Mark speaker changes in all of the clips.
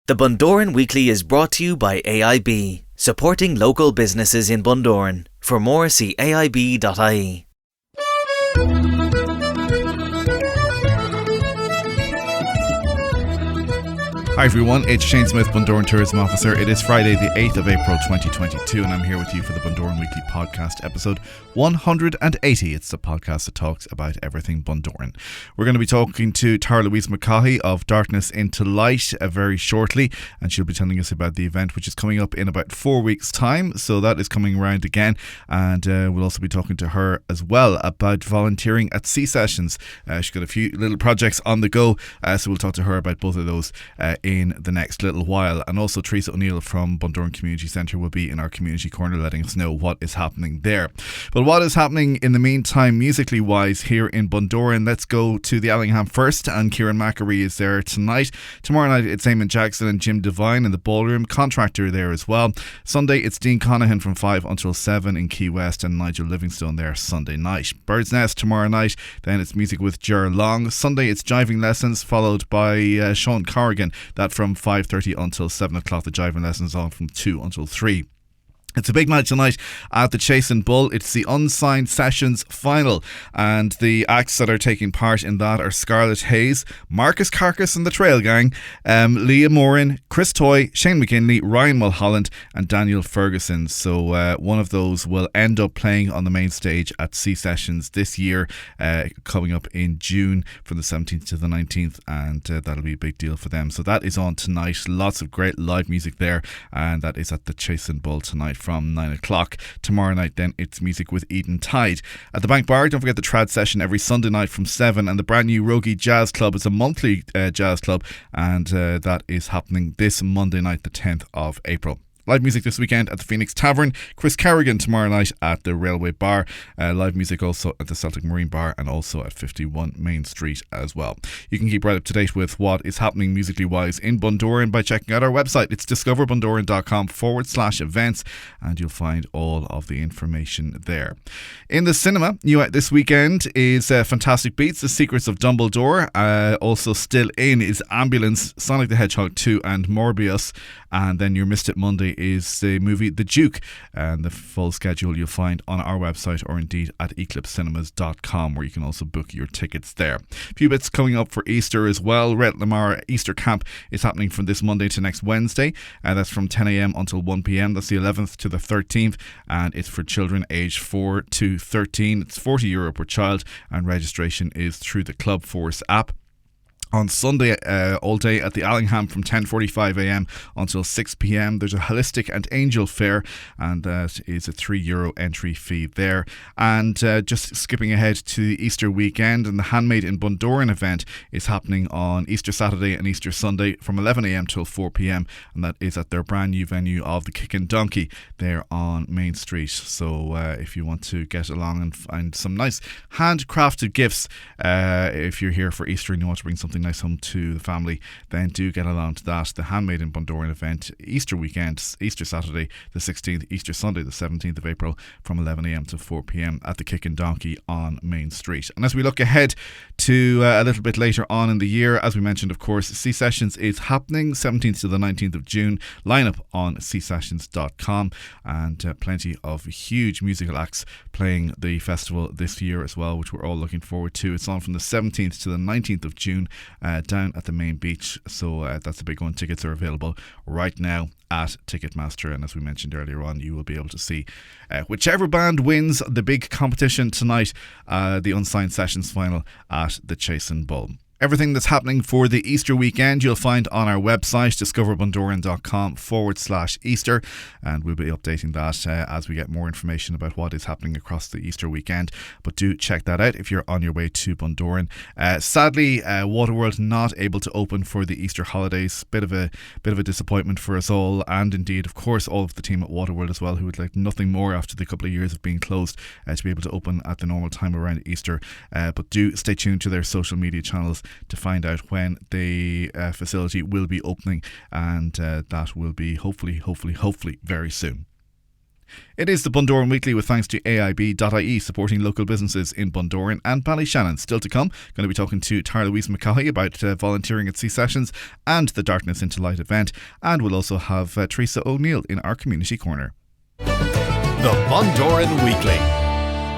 Speaker 1: The Bundoran Weekly is brought to you by AIB, supporting local businesses in Bundoran. For more, see aib.ie.
Speaker 2: Hi everyone, it's Shane Smyth, Bundoran Tourism Officer. It is Friday the 8th of April 2022 and I'm here with you for the Bundoran Weekly podcast episode 180. It's the podcast that talks about everything Bundoran. We're going to be talking to Taralouise McCaughey of Darkness into Light very shortly, and she'll be telling us about the event which is coming up in about 4 weeks time, so that is coming around again, and we'll also be talking to her as well about volunteering at Sea Sessions. She's got a few little projects on the go, so we'll talk to her about both of those in the next little while. And also Teresa O'Neill from Bundoran Community Centre will be in our community corner letting us know what is happening there. But what is happening in the meantime musically wise here in Bundoran? Let's go to the Allingham first, and Kieran McAree is there tonight. Tomorrow night it's Eamon Jackson and Jim Devine in the Ballroom, Contractor there as well. Sunday it's Dean Conahan from 5 until 7 in Key West, and Nigel Livingstone there Sunday night. Bird's Nest tomorrow night, then it's music with Ger Long. Sunday it's jiving lessons followed by Sean Corrigan. That from 5:30 until 7 o'clock. The jiving lessons on from 2 until 3. It's a big night tonight at the Chase and Bull. It's the Unsigned Sessions final, and the acts that are taking part in that are Scarlett Hayes, Marcus Carcass and the Trail Gang, Leah Moran, Chris Toy, Shane McKinley, Ryan Mulholland and Daniel Ferguson. So one of those will end up playing on the main stage at Sea Sessions this year, coming up in June from the 17th to the 19th, and that'll be a big deal for them. So that is on tonight. Lots of great live music there, and that is at the Chase and Bull tonight from 9 o'clock. Tomorrow night then it's music with Eden Tide. At the Bank Bar, don't forget the Trad session every Sunday night from 7, and the brand new Rogie Jazz Club is a monthly jazz club, and that is happening this Monday night the 10th of April. Live music this weekend at the Phoenix Tavern. Chris Carrigan tomorrow night at the Railway Bar. Live music also at the Celtic Marine Bar and also at 51 Main Street as well. You can keep right up to date with what is happening musically wise in Bundoran by checking out our website. It's discoverbundoran.com/events, and you'll find all of the information there. In the cinema, new out this weekend is Fantastic Beasts, The Secrets of Dumbledore. Also still in is Ambulance, Sonic the Hedgehog 2 and Morbius. And then your Missed It Monday is the movie The Duke, and the full schedule you'll find on our website or indeed at eclipsecinemas.com, where you can also book your tickets there. A few bits coming up for Easter as well. Red Lamar Easter Camp is happening from this Monday to next Wednesday. That's from 10 a.m. until 1 p.m. That's the 11th to the 13th, and it's for children aged 4 to 13. It's €40 per child, and registration is through the Club Force app. On Sunday, all day at the Allingham from 10:45 a.m. until 6 p.m. There's a Holistic and Angel Fair, and that is a €3 entry fee there. And just skipping ahead to the Easter weekend, and the Handmade in Bundoran event is happening on Easter Saturday and Easter Sunday from 11 a.m. till 4 p.m. and that is at their brand new venue of the Kickin' Donkey there on Main Street. So if you want to get along and find some nice handcrafted gifts, if you're here for Easter and you want to bring something nice home to the family, then do get along to that. The Handmade in Bundoran event, Easter weekend, Easter Saturday the 16th, Easter Sunday the 17th of April from 11 a.m. to 4 p.m. at the Kickin' Donkey on Main Street. And as we look ahead to a little bit later on in the year, as we mentioned, of course, Sea Sessions is happening 17th to the 19th of June. Line up on seasessions.com, and plenty of huge musical acts playing the festival this year as well, which we're all looking forward to. It's on from the 17th to the 19th of June down at the main beach, so that's a big one. Tickets are available right now at Ticketmaster, and as we mentioned earlier on, you will be able to see whichever band wins the big competition tonight, the Unsigned Sessions final at the Chase and Bull. Everything that's happening for the Easter weekend you'll find on our website, discoverbundoran.com/Easter, and we'll be updating that as we get more information about what is happening across the Easter weekend. But do check that out if you're on your way to Bundoran. Sadly, Waterworld not able to open for the Easter holidays. Bit of a disappointment for us all, and indeed, of course, all of the team at Waterworld as well, who would like nothing more after the couple of years of being closed to be able to open at the normal time around Easter. But do stay tuned to their social media channels to find out when the facility will be opening, and that will be hopefully very soon. It is the Bundoran Weekly with thanks to AIB.ie supporting local businesses in Bundoran and Ballyshannon. Still to come, going to be talking to Taralouise McCaughey about volunteering at C-Sessions and the Darkness into Light event. And we'll also have Teresa O'Neill in our community corner.
Speaker 3: The Bundoran Weekly.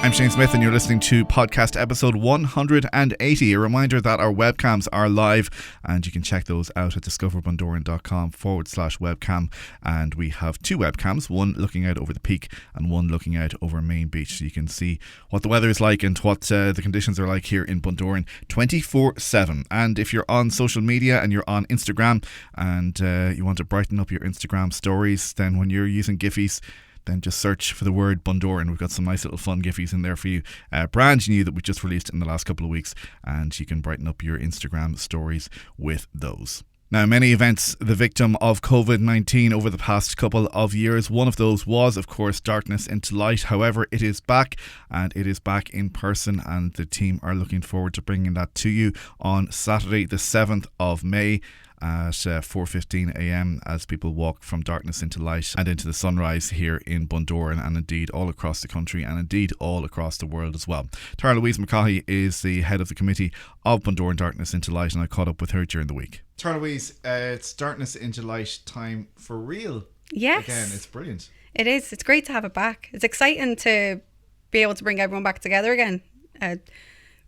Speaker 2: I'm Shane Smith and you're listening to podcast episode 180. A reminder that our webcams are live and you can check those out at discoverbundoran.com/webcam. And we have two webcams, one looking out over the peak and one looking out over Main Beach. So you can see what the weather is like and what the conditions are like here in Bundoran 24/7. And if you're on social media and you're on Instagram and you want to brighten up your Instagram stories, then when you're using Giphies, then just search for the word Bundoran. We've got some nice little fun Giphies in there for you. Brand new that we just released in the last couple of weeks, and you can brighten up your Instagram stories with those. Now, many events the victim of COVID-19 over the past couple of years. One of those was, of course, Darkness into Light. However, it is back, and it is back in person, and the team are looking forward to bringing that to you on Saturday, the 7th of May. At 4:15am as people walk from darkness into light and into the sunrise here in Bundoran and indeed all across the country and indeed all across the world as well. Taralouise McCaughey is the head of the committee of Bundoran Darkness into Light, and I caught up with her during the week. Taralouise, it's Darkness into Light time for real.
Speaker 4: Yes.
Speaker 2: Again, it's brilliant.
Speaker 4: It is. It's great to have it back. It's exciting to be able to bring everyone back together again.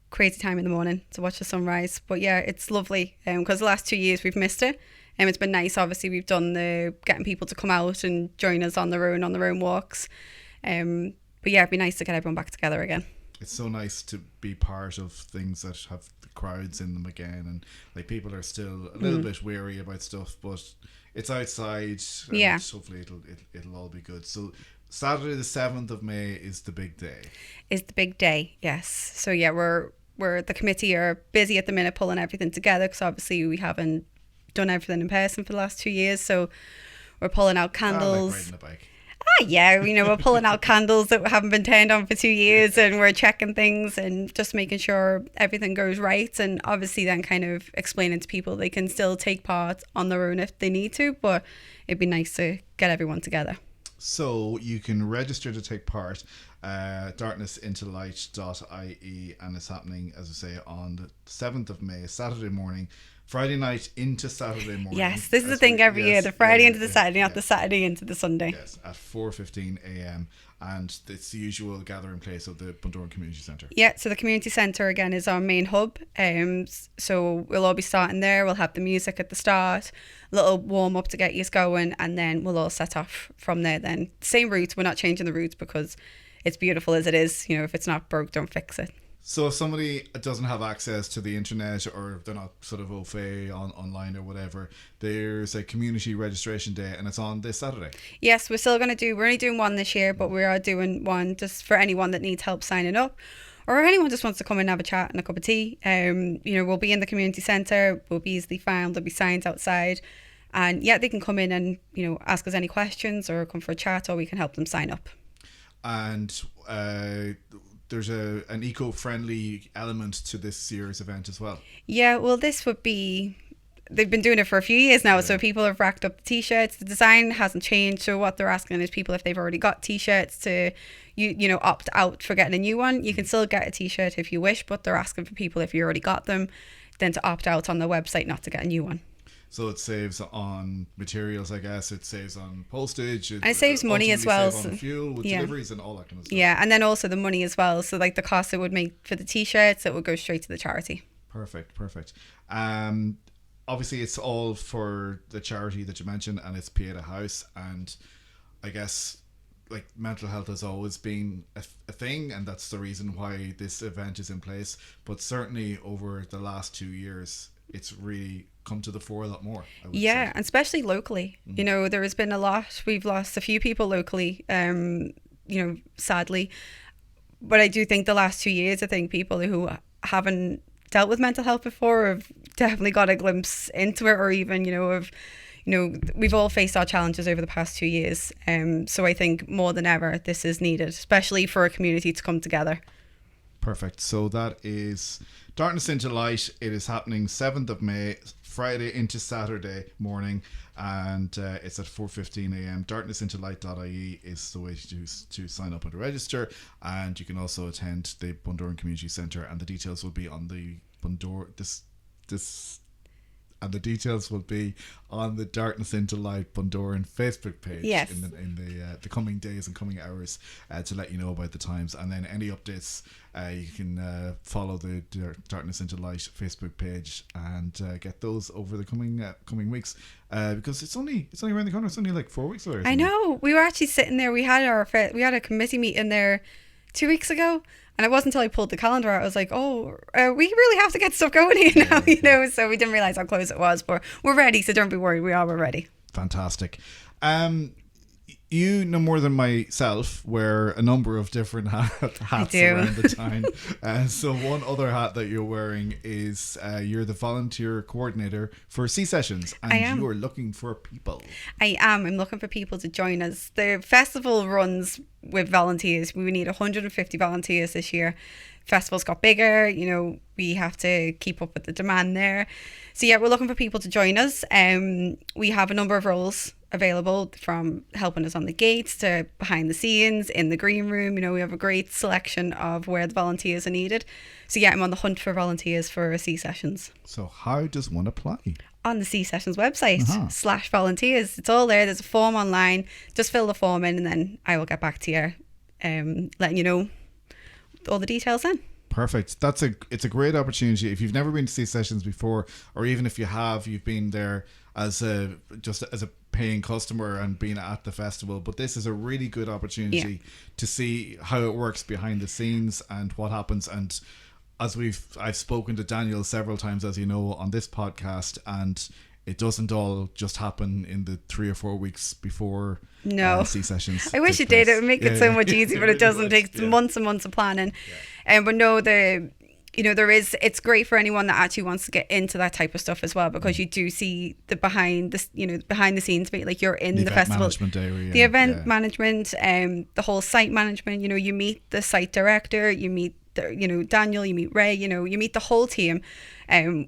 Speaker 4: Crazy time in the morning to watch the sunrise, but yeah, it's lovely because the last 2 years we've missed it, and it's been nice. Obviously we've done the getting people to come out and join us on their own walks, but yeah, it'd be nice to get everyone back together again. It's
Speaker 2: so nice to be part of things that have the crowds in them again, and like people are still a little bit weary about stuff, but it's outside and hopefully it'll all be good. So Saturday the 7th of May is the big day.
Speaker 4: Yes. So yeah, we're the committee are busy at the minute pulling everything together because obviously we haven't done everything in person for the last 2 years. So we're pulling out candles.
Speaker 2: Like riding a bike.
Speaker 4: We're pulling out candles that haven't been turned on for 2 years, and we're checking things and just making sure everything goes right. And obviously then kind of explaining to people they can still take part on their own if they need to, but it'd be nice to get everyone together.
Speaker 2: So you can register to take part, darknessintolight.ie, and it's happening, as I say, on the 7th of May, Saturday morning, Friday night into Saturday morning.
Speaker 4: Yes, this is the thing every year, the Friday into the Saturday, not the Saturday into the Sunday.
Speaker 2: Yes, at 4:15am, and it's the usual gathering place of the Bundoran Community Centre.
Speaker 4: Yeah, so the Community Centre, again, is our main hub. So we'll all be starting there. We'll have the music at the start, a little warm up to get you going, and then we'll all set off from there then. Same route, we're not changing the route because it's beautiful as it is. If it's not broke, don't fix it.
Speaker 2: So if somebody doesn't have access to the internet, or they're not sort of au fait online or whatever, there's a community registration day, and it's on this Saturday.
Speaker 4: Yes, we're only doing one this year, but we are doing one just for anyone that needs help signing up, or anyone just wants to come and have a chat and a cup of tea. We'll be in the community centre, we'll be easily found, there'll be signs outside, and yeah, they can come in and ask us any questions or come for a chat, or we can help them sign up.
Speaker 2: And there's an eco-friendly element to this year's event as well.
Speaker 4: Yeah, well, they've been doing it for a few years now, so people have racked up the t-shirts. The design hasn't changed, so what they're asking is people, if they've already got t-shirts, to opt out for getting a new one. You can still get a t-shirt if you wish, but they're asking for people, if you already got them, then to opt out on the website, not to get a new one.
Speaker 2: So it saves on materials, I guess. It saves on postage.
Speaker 4: And it saves money as well.
Speaker 2: Save on fuel with deliveries and all that kind of stuff.
Speaker 4: Yeah, and then also the money as well. So like the cost it would make for the t-shirts, it would go straight to the charity.
Speaker 2: Perfect. Obviously, it's all for the charity that you mentioned, and it's Pieta House. And I guess like mental health has always been a thing, and that's the reason why this event is in place. But certainly over the last 2 years, it's really come to the fore a lot more, I would say.
Speaker 4: And especially locally. There has been a lot. We've lost a few people locally, sadly. But I do think the last 2 years, I think people who haven't dealt with mental health before have definitely got a glimpse into it, or even, we've all faced our challenges over the past 2 years. So I think more than ever, this is needed, especially for a community to come together.
Speaker 2: Perfect. So that is Darkness into Light. It is happening 7th of May, Friday into Saturday morning, and it's at 4:15 a.m. Darknessintolight.ie is the way to sign up and to register, and you can also attend the Bundoran Community Centre, and the details will be on the and the details will be on the Darkness into Light Bundoran Facebook page in the coming days and coming hours to let you know about the times. And then any updates, you can follow the Darkness into Light Facebook page and get those over the coming weeks, because it's only around the corner. It's only like 4 weeks away.
Speaker 4: I know. We were actually sitting there. We had a committee meeting there 2 weeks ago. And it wasn't until I pulled the calendar out, I was like, we really have to get stuff going here now, you know. So we didn't realise how close it was, but we're ready, so don't be worried. We're ready.
Speaker 2: Fantastic. You, no more than myself, wear a number of different hats around the town. So one other hat that you're wearing is you're the volunteer coordinator for C Sessions, and you are looking for people. I am.
Speaker 4: I'm looking for people to join us. The festival runs with volunteers. We need 150 volunteers this year. Festival's got bigger, you know, we have to keep up with the demand there. So yeah, we're looking for people to join us. We have a number of roles available, from helping us on the gates to behind the scenes, in the green room. You know, we have a great selection of where the volunteers are needed. So yeah, I'm on the hunt for volunteers for C Sessions.
Speaker 2: So how does one apply?
Speaker 4: On the C Sessions website, /volunteers. It's all there. There's a form online. Just fill the form in and then I will get back to you, letting you know all the details then.
Speaker 2: Perfect. It's a great opportunity. If you've never been to C Sessions before, or even if you have, you've been there as a paying customer and being at the festival, but this is a really good opportunity to see how it works behind the scenes and what happens. And as I've spoken to Daniel several times, as you know, on this podcast, and it doesn't all just happen in the 3 or 4 weeks before C Sessions.
Speaker 4: I wish it did. It would make it so much easier, but it doesn't. Take months and months of planning. But no, it's great for anyone that actually wants to get into that type of stuff as well, because you do see the behind the scenes bit, like you're in the festival
Speaker 2: management area,
Speaker 4: the event management, the whole site management. You know, you meet the site director, you meet Daniel, you meet Ray, you meet the whole team,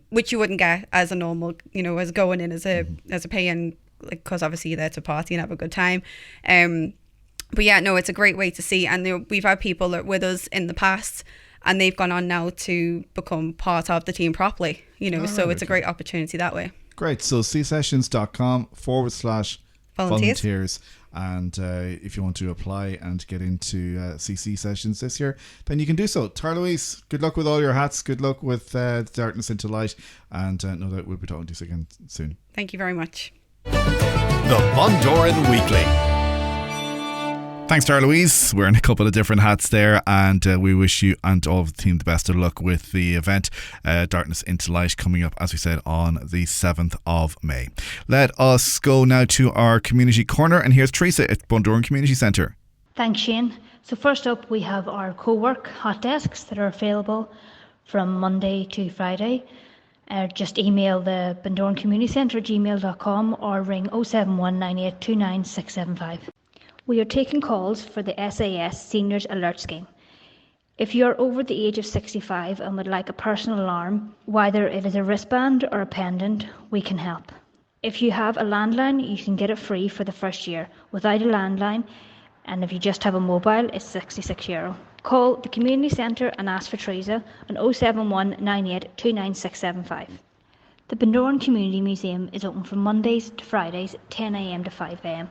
Speaker 4: which you wouldn't get as a normal, as going in as a paying, like, because obviously you're there to party and have a good time. But yeah, no, it's a great way to see. And we've had people that with us in the past, and they've gone on now to become part of the team properly, so it's a great opportunity that way.
Speaker 2: Great. So csessions.com/volunteers. And if you want to apply and get into CC Sessions this year, then you can do so. Taralouise, good luck with all your hats. Good luck with Darkness into Light. And no doubt we'll be talking to you again soon.
Speaker 4: Thank you very much.
Speaker 3: The Bundoran Weekly.
Speaker 2: Thanks, Taralouise. We're in a couple of different hats there, and we wish you and all of the team the best of luck with the event, Darkness into Light, coming up, as we said, on the 7th of May. Let us go now to our community corner, and here's Teresa at Bundoran Community Centre.
Speaker 5: Thanks, Shane. So first up, we have our co-work hot desks that are available from Monday to Friday. Just email the Bundoran Community Centre at gmail.com or ring 071 9829 675. We are taking calls for the SAS Seniors Alert Scheme. If you are over the age of 65 and would like a personal alarm, whether it is a wristband or a pendant, we can help. If you have a landline, you can get it free for the first year. Without a landline, and if you just have a mobile, it's €66. Call the community centre and ask for Teresa on 071 9829 675. The Bundoran Community Museum is open from Mondays to Fridays, 10 a.m. to 5 a.m.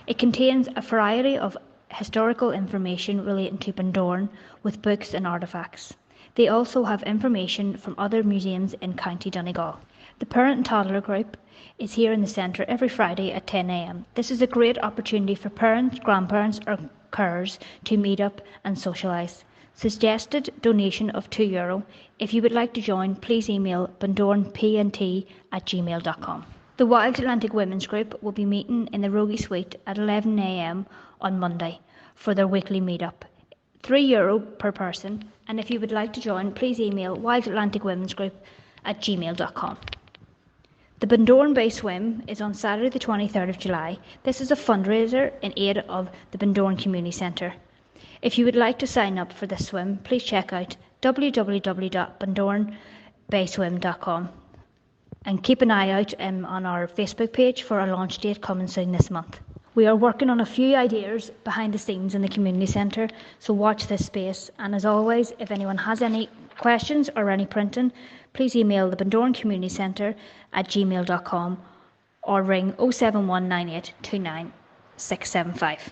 Speaker 5: It contains a variety of historical information relating to Bundoran with books and artefacts. They also have information from other museums in County Donegal. The parent and toddler group is here in the centre every Friday at 10 a.m. This is a great opportunity for parents, grandparents or carers to meet up and socialise. Suggested donation of €2. If you would like to join, please email bundoranpnt@gmail.com. The Wild Atlantic Women's Group will be meeting in the Rogie Suite at 11 a.m. on Monday for their weekly meetup. €3 per person, and if you would like to join, please email wildatlanticwomensgroup@gmail.com. The Bundoran Bay Swim is on Saturday the 23rd of July. This is a fundraiser in aid of the Bundoran Community Centre. If you would like to sign up for this swim, please check out www.bundoranbayswim.com And keep an eye out on our Facebook page for a launch date coming soon this month. We are working on a few ideas behind the scenes in the community centre, so watch this space. And as always, if anyone has any questions or any printing, please email the Bundoran Community Centre at gmail.com or ring 07198 29 675.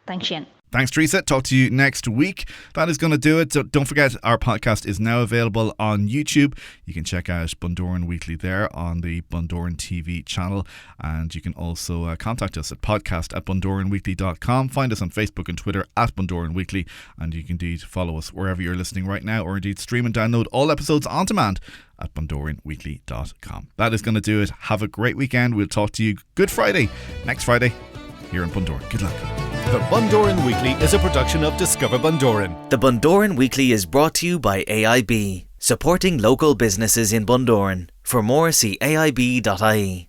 Speaker 5: Thanks, Shane.
Speaker 2: Thanks, Teresa. Talk to you next week. That is going to do it. So don't forget, our podcast is now available on YouTube. You can check out Bundoran Weekly there on the Bundoran TV channel. And you can also contact us at podcast@bundoranweekly.com. Find us on Facebook and Twitter at Bundoran Weekly. And you can indeed follow us wherever you're listening right now, or indeed stream and download all episodes on demand at bundoranweekly.com. That is going to do it. Have a great weekend. We'll talk to you Good Friday, next Friday, here in Bundoran. Good luck.
Speaker 3: The Bundoran Weekly is a production of Discover Bundoran.
Speaker 1: The Bundoran Weekly is brought to you by AIB, supporting local businesses in Bundoran. For more, see aib.ie.